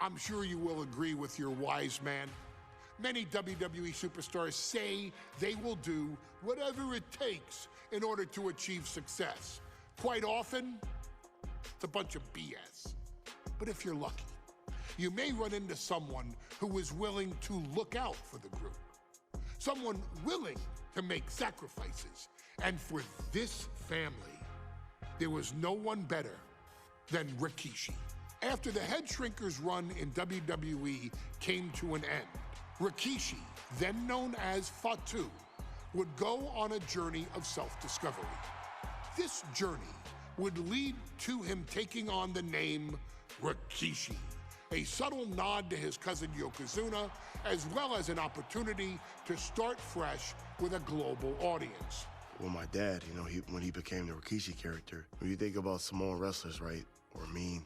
I'm sure you will agree with your wise man. Many WWE superstars say they will do whatever it takes in order to achieve success. Quite often, it's a bunch of BS. But if you're lucky, you may run into someone who is willing to look out for the group. Someone willing to make sacrifices. And for this family, there was no one better than Rikishi. After the Head Shrinkers run in WWE came to an end, Rikishi, then known as Fatu, would go on a journey of self-discovery. This journey would lead to him taking on the name Rikishi, a subtle nod to his cousin Yokozuna, as well as an opportunity to start fresh with a global audience. Well, my dad, when he became the Rikishi character, when you think about Samoan wrestlers, right, or mean,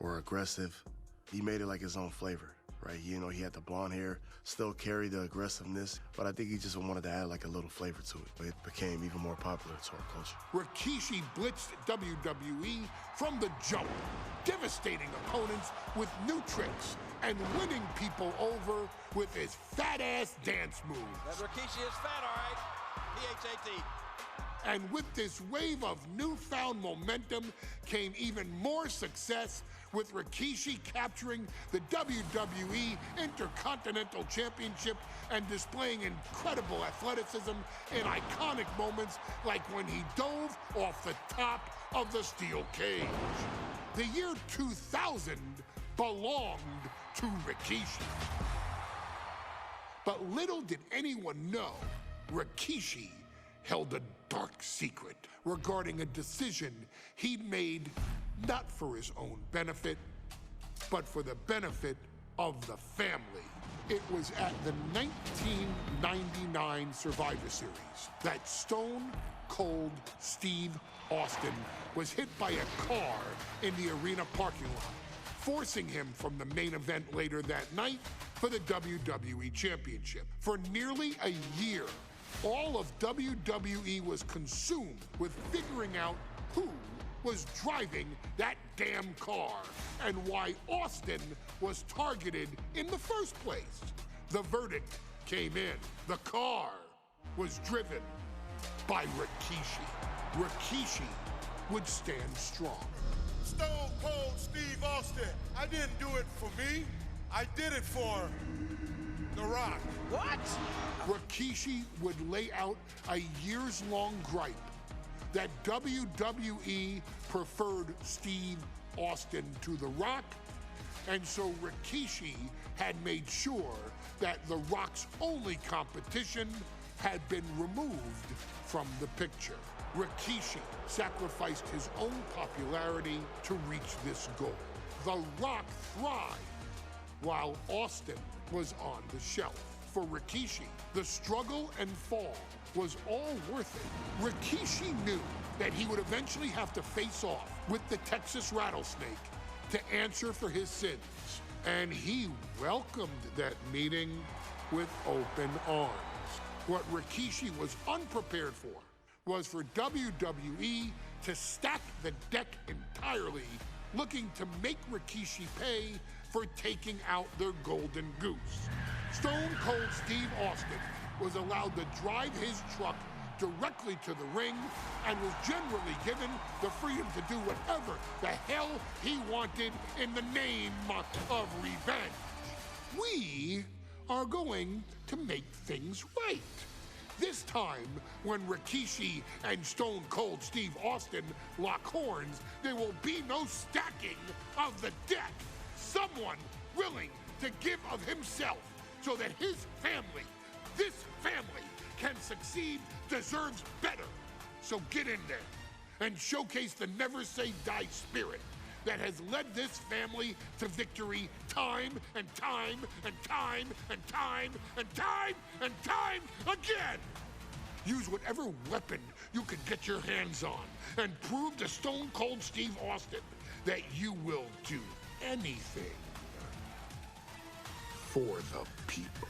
or aggressive, he made it like his own flavor, right? He had the blonde hair, still carried the aggressiveness, but I think he just wanted to add like a little flavor to it. It became even more popular to our culture. Rikishi blitzed WWE from the jump, devastating opponents with new tricks and winning people over with his fat-ass dance moves. That Rikishi is fat, all right. P-H-A-T. And with this wave of newfound momentum came even more success, with Rikishi capturing the WWE Intercontinental Championship and displaying incredible athleticism in iconic moments like when he dove off the top of the steel cage. The year 2000 belonged to Rikishi. But little did anyone know, Rikishi held a dark secret regarding a decision he'd made not for his own benefit, but for the benefit of the family. It was at the 1999 Survivor Series that Stone Cold Steve Austin was hit by a car in the arena parking lot, forcing him from the main event later that night for the WWE Championship. For nearly a year, all of WWE was consumed with figuring out who was driving that damn car and why Austin was targeted in the first place. The verdict came in. The car was driven by Rikishi. Rikishi would stand strong. Stone Cold Steve Austin, I didn't do it for me. I did it for The Rock. What? Rikishi would lay out a years-long gripe that WWE preferred Steve Austin to The Rock, and so Rikishi had made sure that The Rock's only competition had been removed from the picture. Rikishi sacrificed his own popularity to reach this goal. The Rock thrived while Austin was on the shelf. For Rikishi, the struggle and fall was all worth it. Rikishi knew that he would eventually have to face off with the Texas Rattlesnake to answer for his sins, and he welcomed that meeting with open arms. What Rikishi was unprepared for was for WWE to stack the deck entirely, looking to make Rikishi pay for taking out their golden goose. Stone Cold Steve Austin was allowed to drive his truck directly to the ring and was generally given the freedom to do whatever the hell he wanted in the name of revenge. We are going to make things right. This time, when Rikishi and Stone Cold Steve Austin lock horns, there will be no stacking of the deck. Someone willing to give of himself so that his family, this family, can succeed, deserves better. So get in there and showcase the never say die spirit that has led this family to victory time and time and time and time and time and time again. Use whatever weapon you can get your hands on and prove to Stone Cold Steve Austin that you will do anything for the people.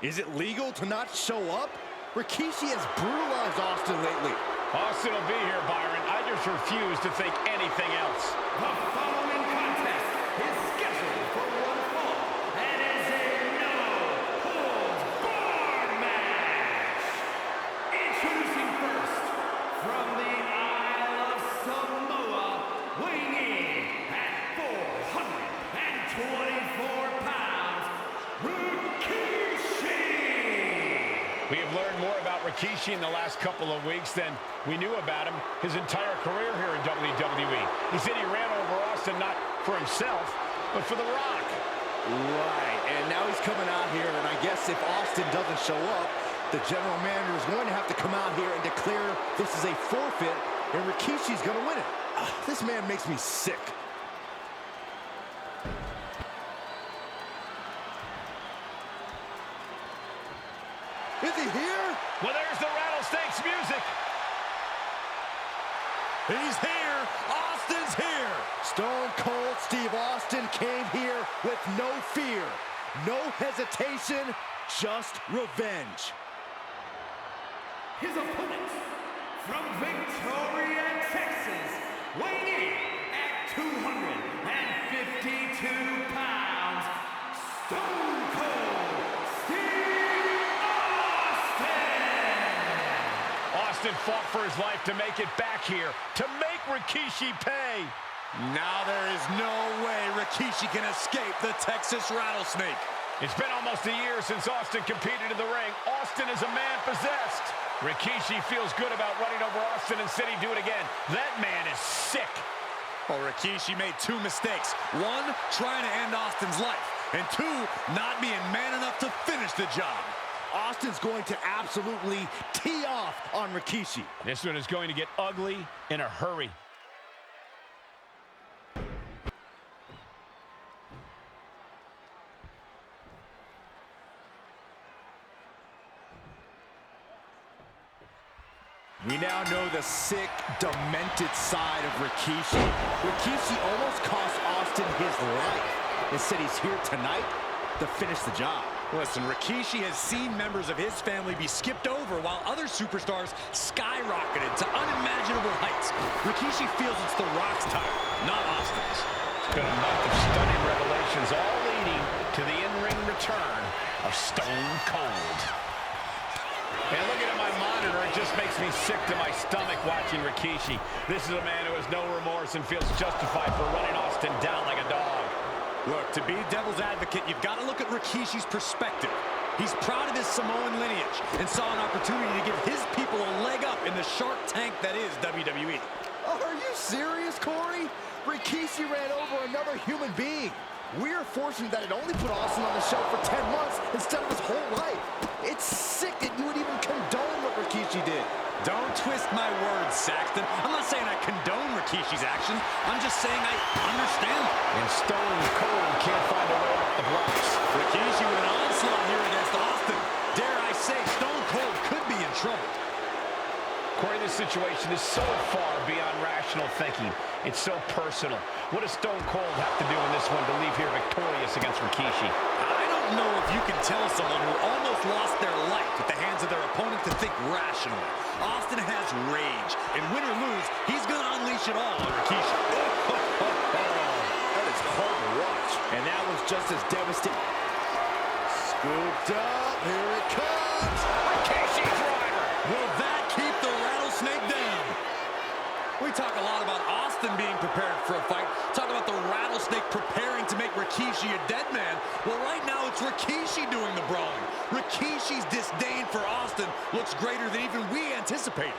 Is it legal to not show up? Rikishi has brutalized Austin lately. Austin will be here, Byron. I just refuse to think anything else. The following contest is scheduled for one fall and is a no-holds-barred match. Introducing first, from the Isle of Samoa, weighing in at 424 pounds, Rikishi! We have learned more about Rikishi in the last couple of weeks than we knew about him his entire career here in WWE. He said he ran over Austin not for himself, but for The Rock. Right, and now he's coming out here, and I guess if Austin doesn't show up, the general manager is going to have to come out here and declare this is a forfeit, and Rikishi's going to win it. This man makes me sick. Is he here? Well, there's the Rattlesnakes music. He's here. Austin's here. Stone Cold Steve Austin came here with no fear, no hesitation, just revenge. His opponent, from Victoria, Texas, weighing in at 252 pounds, Stone Cold Steve Austin! Austin fought for his life to make it back here, to make Rikishi pay. Now there is no way Rikishi can escape the Texas Rattlesnake. It's been almost a year since Austin competed in the ring. Austin is a man possessed. Rikishi feels good about running over Austin and said he'd do it again. That man is sick. Well, Rikishi made two mistakes. One, trying to end Austin's life. And two, not being man enough to finish the job. Austin's going to absolutely tee off on Rikishi. This one is going to get ugly in a hurry. We now know the sick, demented side of Rikishi. Rikishi almost cost Austin his life. Instead, he's here tonight to finish the job. Listen, Rikishi has seen members of his family be skipped over while other superstars skyrocketed to unimaginable heights. Rikishi feels it's The Rock's time, not Austin's. It's been a month of stunning revelations, all leading to the in-ring return of Stone Cold. And looking at my monitor, it just makes me sick to my stomach watching Rikishi. This is a man who has no remorse and feels justified for running Austin down like a dog. Look, to be devil's advocate, you've got to look at Rikishi's perspective. He's proud of his Samoan lineage and saw an opportunity to give his people a leg up in the Shark Tank that is WWE. Oh, are you serious, Corey? Rikishi ran over another human being. We're fortunate that it only put Austin on the show for 10 months instead of his whole life. It's sick that you would even condone what Rikishi did. Don't twist my words, Saxton. I'm not saying I condone Rikishi's actions. I'm just saying I understand them. And Stone Cold can't find a way off the blocks. Rikishi with an onslaught here against Austin. Dare I say, Stone Cold could be in trouble. Corey, this situation is so far beyond rational thinking. It's so personal. What does Stone Cold have to do in this one to leave here victorious against Rikishi? I don't know if you can tell someone who almost lost their life at the hands of their opponent to think rationally. Austin has rage, and win or lose, he's going to unleash it all on Rikishi. That is hard to watch. And that was just as devastating. Scooped up, here it comes. Rikishi driver! Will that keep the Rattlesnake down? We talk a lot about Austin being prepared for a fight. Talk about the Rattlesnake preparing to make Rikishi a dead man. Well, right now it's Rikishi doing the brawling. Rikishi's disdain for Austin looks greater than even we anticipated.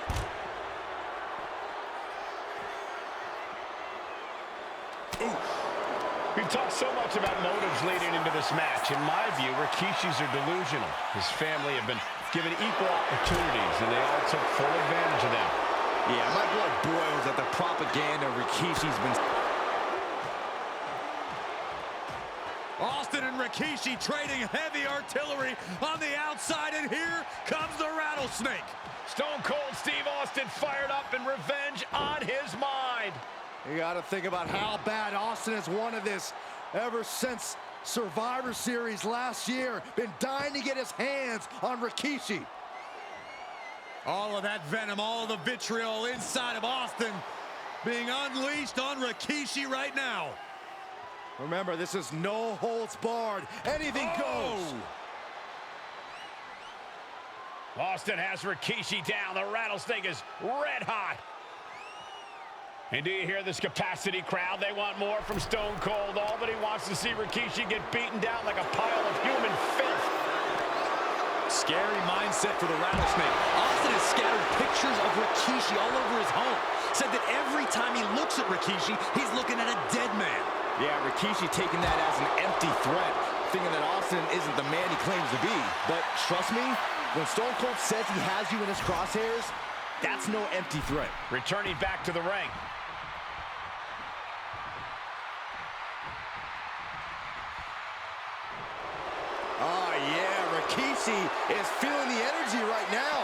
We've talked so much about motives leading into this match. In my view, Rikishis are delusional. His family have been given equal opportunities, and they all took full advantage of them. Yeah, my blood boils at the propaganda Rikishi's been... Austin and Rikishi trading heavy artillery on the outside, and here comes the Rattlesnake. Stone Cold Steve Austin fired up and revenge on his mind. You got to think about how bad Austin has wanted this ever since Survivor Series last year. Been dying to get his hands on Rikishi. All of that venom, all of the vitriol inside of Austin being unleashed on Rikishi right now. Remember, this is no holds barred. Anything goes. Austin has Rikishi down. The rattlesnake is red hot. And do you hear this capacity crowd? They want more from Stone Cold. Albany wants to see Rikishi get beaten down like a pile of human filth. Scary mindset for the rattlesnake. Austin has scattered pictures of Rikishi all over his home. Said that every time he looks at Rikishi, he's looking at a dead man. Yeah, Rikishi taking that as an empty threat, thinking that Austin isn't the man he claims to be. But trust me, when Stone Cold says he has you in his crosshairs, that's no empty threat. Returning back to the ring. Oh, yeah, Rikishi is feeling the energy right now.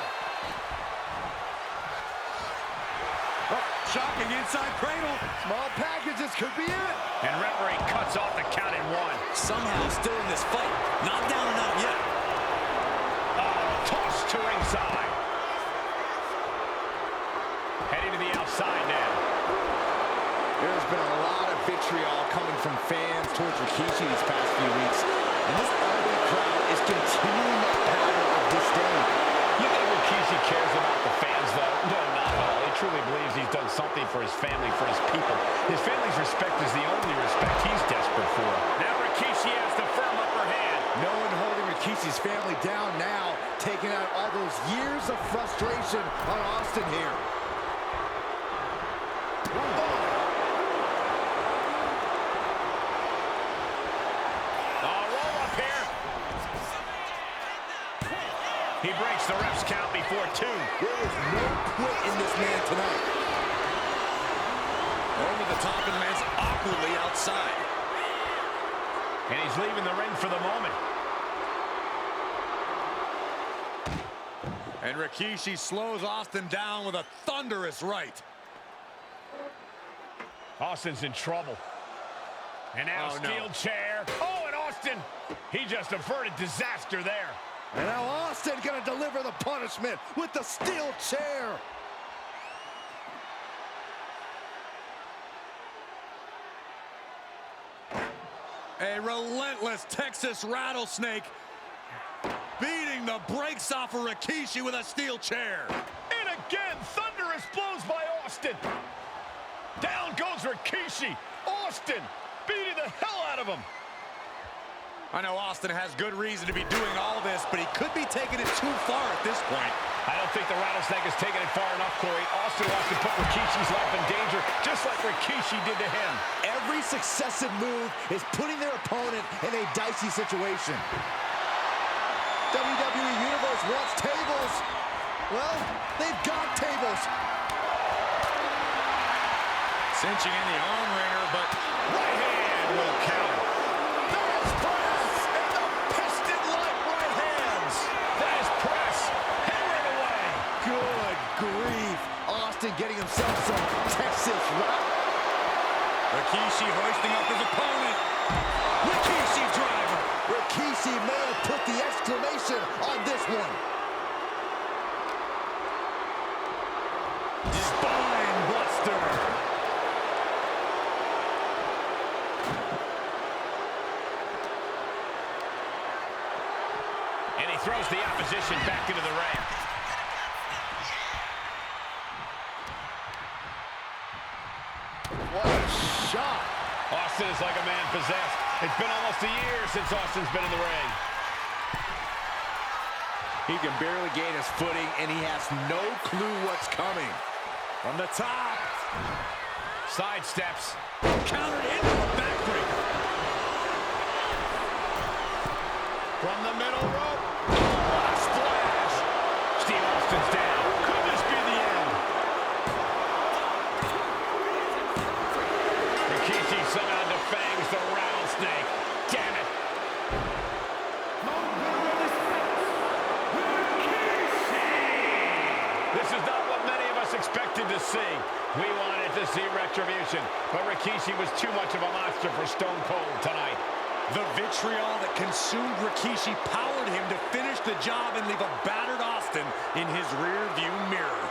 Oh, shocking inside cradle. Small packages could be it. And referee cuts off the count in one. Somehow still in this fight. Not down and out yet. Toss to ringside. Heading to the outside now. There's been a lot of vitriol coming from fans towards Rikishi these past few weeks. And this ugly crowd is continuing that pattern of disdain. You think Rikishi cares about the fans, though? No, not at all. He truly believes he's done something for his family, for his people. His family's respect is the only respect he's desperate for. Now Rikishi has the firm upper hand. No one holding Rikishi's family down now, taking out all those years of frustration on Austin here. He breaks the ref's count before two. There is no quit in this man tonight. Over the top, and the man's awkwardly outside. And he's leaving the ring for the moment. And Rikishi slows Austin down with a thunderous right. Austin's in trouble. And now steel chair. Oh, and Austin, he just averted disaster there. And now Austin gonna deliver the punishment with the steel chair. A relentless Texas rattlesnake beating the brakes off of Rikishi with a steel chair. And again, thunderous blows by Austin. Down goes Rikishi. Austin beating the hell out of him. I know Austin has good reason to be doing all this, but he could be taking it too far at this point. I don't think the rattlesnake has taken it far enough, Corey. Austin wants to put Rikishi's life in danger, just like Rikishi did to him. Every successive move is putting their opponent in a dicey situation. WWE Universe wants tables. Well, they've got tables. Cinching in the arm wringer, but right hand will count. There's press, and the piston-like right hands. That is press, hammering away. Good grief. Austin getting himself some Texas rock. Rikishi hoisting up his opponent. Rikishi driver. Rikishi may have put the exclamation on this one. Spine buster. And he throws the opposition back into the ring. What a shot. Austin is like a man possessed. It's been almost a year since Austin's been in the ring. He can barely gain his footing, and he has no clue what's coming. From the top. Side steps. Countered into a backbreaker. From the middle rope. What a splash. Steve Austin's down. Could this be the end? Rikishi somehow defangs the rattlesnake. Damn it. This is not what many of us expected to see. We wanted to see retribution, but Rikishi was too much of a monster for Stone Cold tonight. The vitriol that consumed Rikishi powered him to finish the job and leave a battered Austin Austin in his rear view mirror.